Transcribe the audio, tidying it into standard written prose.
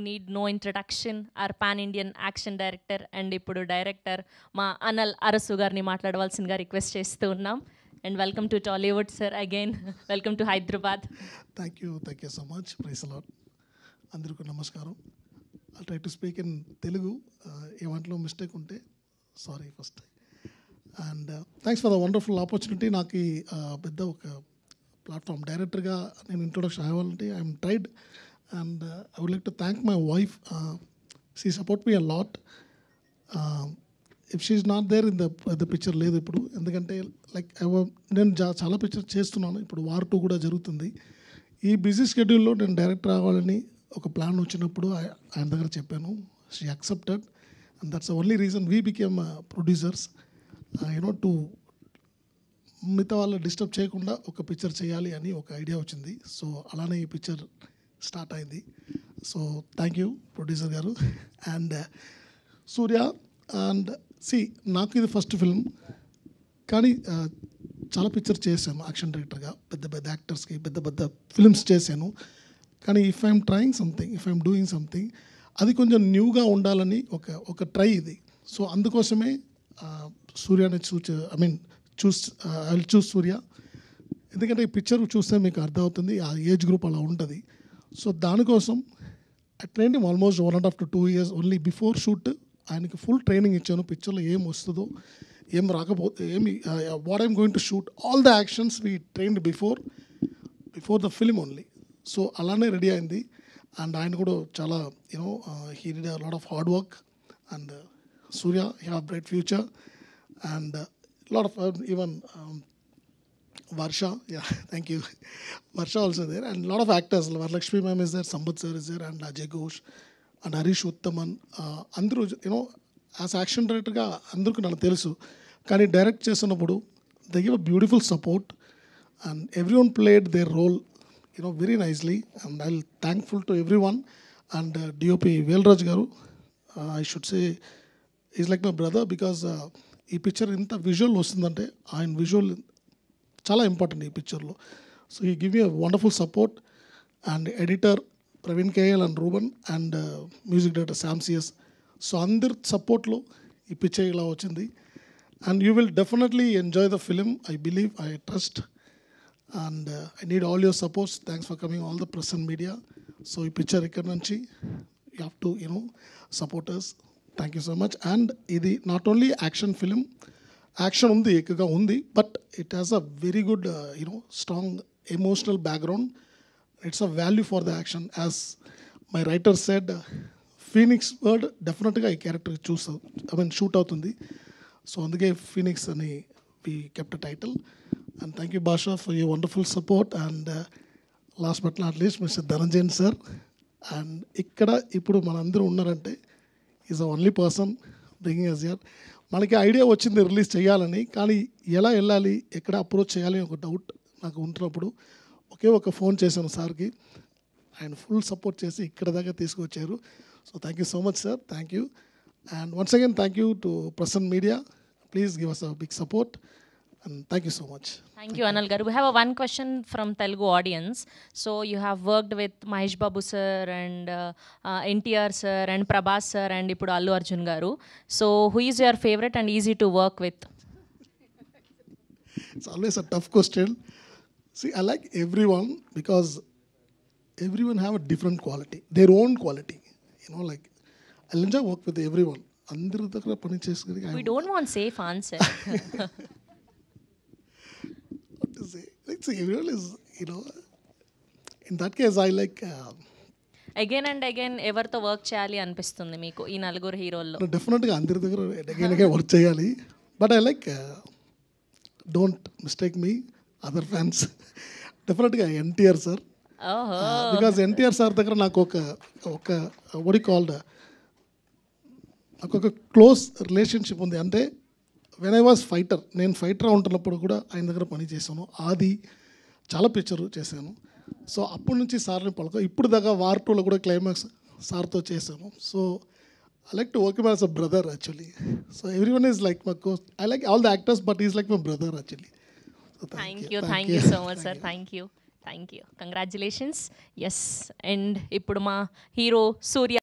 Need no introduction, our pan-Indian action director and ఇప్పుడు director మా అనల్ అరసు గారిని మాట్లాడవలసిందిగా రిక్వెస్ట్ చేస్తూ ఉన్నాం. And welcome to Tollywood sir again, welcome to Hyderabad. Thank you so much. Price lot. అందరికీ నమస్కారం. I try to speak in Telugu. ఏమంట్లో mistake ఉంటే sorry first. And thanks for the wonderful opportunity. నాకు ఈ పెద్ద ఒక ప్లాట్ఫామ్ డైరెక్టర్గా నేను ఇంట్రొడక్షన్ అవ్వాలంటే I am tried. And I would like to thank my wife. She support me a lot. If she's not there in the picture లేదు ఇప్పుడు, ఎందుకంటే లైక్ నేను చాలా పిక్చర్ చేస్తున్నాను. ఇప్పుడు వార్ 2 కూడా జరుగుతుంది. ఈ బిజీ షెడ్యూల్లో నేను డైరెక్టర్ అవ్వాలని ఒక ప్లాన్ వచ్చినప్పుడు ఆయన దగ్గర చెప్పాను. She accepted and that's the only reason we became producers. You know to మిగతా వాళ్ళు డిస్టర్బ్ చేయకుండా ఒక పిక్చర్ చేయాలి అని ఒక ఐడియా వచ్చింది. సో అలానే ఈ పిక్చర్ స్టార్ట్ అయింది. సో థ్యాంక్ యూ ప్రొడ్యూసర్ గారు. అండ్ సూర్య అండ్ నాకు ఇది ఫస్ట్ ఫిల్మ్, కానీ చాలా పిక్చర్ చేశాను యాక్షన్ డైరెక్టర్గా. పెద్ద పెద్ద యాక్టర్స్కి పెద్ద పెద్ద ఫిల్మ్స్ చేశాను. కానీ if I'm trying something, if I'm doing something, అది కొంచెం న్యూగా ఉండాలని ఒక ట్రై ఇది. సో అందుకోసమే సూర్యని ఐ విల్ చూస్ సూర్య. ఎందుకంటే ఈ పిక్చర్ చూస్తే మీకు అర్థమవుతుంది ఆ ఏజ్ గ్రూప్ అలా ఉంటుంది. సో దానికోసం I train him almost 1.5 to 2 years. Only before shoot ఆయనకి ఫుల్ ట్రైనింగ్ ఇచ్చాను. పిక్చర్లో ఏం వస్తుందో ఏం రాకపోతే what I'm going to shoot, all the actions we trained before the film only. So అలానే రెడీ అయింది. అండ్ ఆయన కూడా చాలా he did a lot of hard work. And Surya he have bright future. And lot of even Varsha, yeah, thank you. Varsha also there, and a lot of actors. Varalakshmi ma'am is there, Sambat sir is there, and Ajay Ghosh, and Harish Uttaman. Andru, as action director ga andarku nanu telusu, kani direct chestunnappudu they give a beautiful support, and everyone played their role, very nicely, and I'll thankful to everyone. And DOP Velraj garu, I should say, he's like my brother, because ee picture inta visual ostundante ఆయన visual చాలా important ఈ పిక్చర్లో. So ఈ give you wonderful support. And editor Praveen KL and Ruben, and music director Sam CS. So అందరి సపోర్ట్లో ఈ picture ఇలా వచ్చింది. And you will definitely enjoy the film, I believe, I trust. And I need all your supports. Thanks for coming, all the press and media. So ఈ picture ఇక్కడ నుంచి you have to supporters. Thank you so much. And ఇది not only action film, action ఉంది, ఎక్కువగా ఉంది, but it has a very good strong emotional background. It's a value for the action. As my writer said, Phoenix word డెఫినెట్గా ఈ character shoot అవుతుంది. So అందుకే Phoenix అని we kept title. And thank you Basha for you wonderful support. And last but not least mister Dhananjayan sir. And ఇక్కడ ఇప్పుడు మనందరూ ఉన్నారంటే is a only person bringing us here. మనకి ఐడియా వచ్చింది రిలీజ్ చేయాలని, కానీ ఎలా వెళ్ళాలి, ఎక్కడ అప్రోచ్ చేయాలి ఒక డౌట్ నాకు ఉంటున్నప్పుడు ఒకే ఒక ఫోన్ చేశాను సార్కి. ఆయన ఫుల్ సపోర్ట్ చేసి ఇక్కడ దాకా తీసుకొచ్చారు. So thank you so much sir. Thank you. And once again thank you to press and media. Please give us a big support. And thank you so much. Thank you, Anal garu. We have one question from Telugu audience. So you have worked with Mahesh Babu sir and NTR sir and Prabhas sir and ippudu Allu Arjun garu. So who is your favorite and easy to work with? It's always a tough question. See, I like everyone because everyone have a different quality, their own quality. Like I'll enjoy work with everyone. Andaru daggara pani chesukoni. We don't want safe answer. See, everyone is, in that case I like again and again ఎవరితో work చేయాలి అనిపిస్తుంది మీకు ఈ నలుగురు హీరోల్లో? డెఫినెట్గా అందరి దగ్గర అగైన్ వర్క్ చేయాలి. But I like, don't mistake me other fans, డెఫినెట్గా NTR sir. Because NTR sir దగ్గర నాకు ఒక వడి కాల్డ్ నాకు ఒక క్లోజ్ రిలేషన్షిప్ ఉంది. అంటే వెన్ ఐ వాజ్ ఫైటర్, నేను ఫైటర్ ఉంటున్నప్పుడు కూడా ఆయన దగ్గర పని చేశాను. ఆది చాలా పిక్చర్ చేశాను. సో అప్పటి నుంచి సార్ని ఇప్పుడు దాకా వార్ 2లో కూడా క్లైమాక్స్ సార్తో చేశాను. So I like to work as a brother actually. So everyone is like my coach. I like all the actors, but is like my brother actually. Thank you so much sir. Thank you. Thank you, congratulations. Yes, and ఇప్పుడు మా hero సూర్య